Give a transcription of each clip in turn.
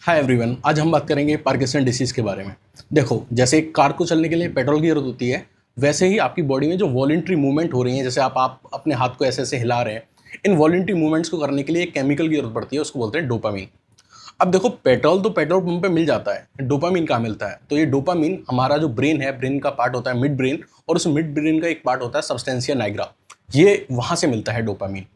Hi everyone, आज हम बात करेंगे पार्किंसन डिसीज़ के बारे में। देखो, जैसे एक कार को चलने के लिए पेट्रोल की ज़रूरत होती है, वैसे ही आपकी बॉडी में जो वॉलंटरी मूवमेंट हो रही है, जैसे आप अपने हाथ को ऐसे-ऐसे हिला रहे हैं, इन वॉलंटरी मूवमेंट्स को करने के लिए एक केमिकल की ज़रूरत पड़ती है, उसको बोलते हैं डोपामाइन। अब देखो, पेट्रोल तो पेट्रोल पंप पे मिल जाता है, डोपामाइन कहाँ मिलता है? तो ये डोपामाइन हमारा जो ब्रेन है, ब्रेन का पार्ट होता है मिड ब्रेन, और उस मिड ब्रेन का एक पार्ट होता है सबस्टेंशिया नाइग्रा, ये वहाँ से मिलता है डोपामाइन।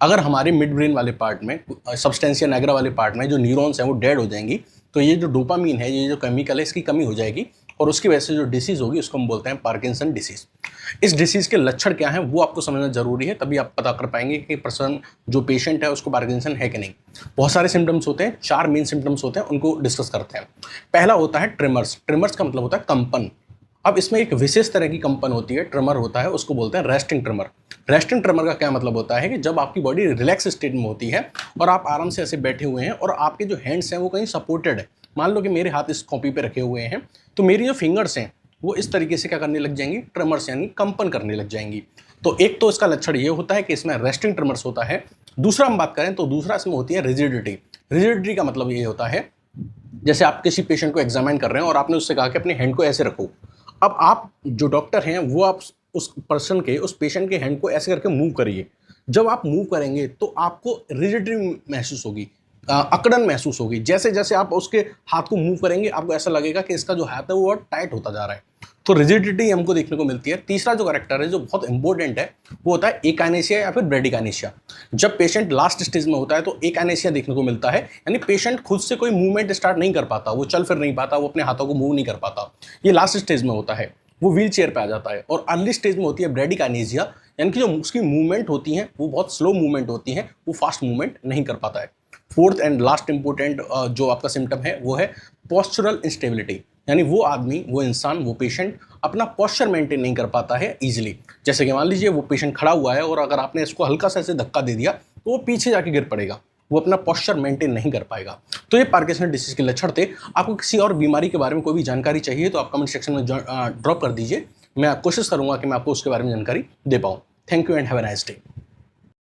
अगर हमारे मिड ब्रेन वाले पार्ट में, सबस्टेंशिया नाइग्रा वाले पार्ट में जो न्यूरॉन्स हैं वो डेड हो जाएंगी, तो ये जो डोपामाइन है, ये जो केमिकल है, इसकी कमी हो जाएगी और उसकी वजह से जो डिसीज़ होगी उसको हम बोलते हैं पार्किंसन डिसीज़। इस डिसीज़ के लक्षण क्या हैं वो आपको समझना ज़रूरी है, तभी आप पता कर पाएंगे कि पर्सन जो पेशेंट है उसको पार्किंसन है कि नहीं। बहुत सारे सिम्टम्स होते हैं, 4 मेन सिम्टम्स होते हैं, उनको डिस्कस करते हैं। पहला होता है ट्रिमर्स। ट्रिमर्स का मतलब होता है कंपन। अब इसमें एक विशेष तरह की कंपन होती है, ट्रिमर होता है, उसको बोलते हैं रेस्टिंग ट्रिमर। रेस्टिंग ट्रिमर का क्या मतलब होता है कि जब आपकी बॉडी रिलैक्स स्टेट में होती है और आप आराम से ऐसे बैठे हुए हैं और आपके जो हैंड्स हैं वो कहीं सपोर्टेड है। मान लो कि मेरे हाथ इस कॉपी पे रखे हुए हैं, तो मेरी जो फिंगर्स हैं वो इस तरीके से क्या करने लग जाएंगी, ट्रिमर्स यानी कंपन करने लग जाएंगी। तो एक तो इसका लक्षण ये होता है कि इसमें रेस्टिंग ट्रिमर्स होता है। दूसरा हम बात करें तो दूसरा इसमें होती है रिजिडिटी। रिजिडिटी का मतलब ये होता है, जैसे आप किसी पेशेंट को एग्जामिन कर रहे हैं और आपने उससे कहा कि अपने हैंड को ऐसे रखो। अब आप जो डॉक्टर हैं वो आप उस पर्सन के, उस पेशेंट के हैंड को ऐसे करके मूव करिए। जब आप मूव करेंगे तो आपको रिजिडिटी महसूस होगी, अकड़न महसूस होगी। जैसे जैसे आप उसके हाथ को मूव करेंगे आपको ऐसा लगेगा कि इसका जो हाथ है वो टाइट होता जा रहा है। तो रिजिडिटी हमको देखने को मिलती है। तीसरा जो कैरेक्टर है जो बहुत इंपॉर्टेंट है वो होता है एकाइनेसिया या फिर ब्रेडिकाइनेसिया। जब पेशेंट लास्ट स्टेज में होता है तो एकाइनेसिया देखने को मिलता है, यानी पेशेंट खुद से कोई मूवमेंट स्टार्ट नहीं कर पाता, वो चल फिर नहीं पाता, वो अपने हाथों को मूव नहीं कर पाता। ये लास्ट स्टेज में होता है, वो व्हील चेयर पे आ जाता है। और अर्ली स्टेज में होती है ब्रेडिकाइनेसिया, यानी कि जो उसकी मूवमेंट होती हैं वो बहुत स्लो मूवमेंट होती हैं, वो फास्ट मूवमेंट नहीं कर पाता है। फोर्थ एंड लास्ट इंपॉर्टेंट जो आपका सिम्टम है वो है पोस्चरल इंस्टेबिलिटी, यानी वो आदमी, वो इंसान, वो पेशेंट अपना पोस्चर मेंटेन नहीं कर पाता है इजीली। जैसे कि मान लीजिए वो पेशेंट खड़ा हुआ है और अगर आपने इसको हल्का सा ऐसे धक्का दे दिया तो वो पीछे जाके गिर पड़ेगा, वो अपना पोस्चर मेंटेन नहीं कर पाएगा। तो ये पार्किंसन डिसीज के लक्षण थे। आपको किसी और बीमारी के बारे में कोई भी जानकारी चाहिए तो आप कमेंट सेक्शन में ड्रॉप कर दीजिए। मैं कोशिश करूंगा कि मैं आपको उसके बारे में जानकारी दे पाऊँ। Thank you and have a nice day.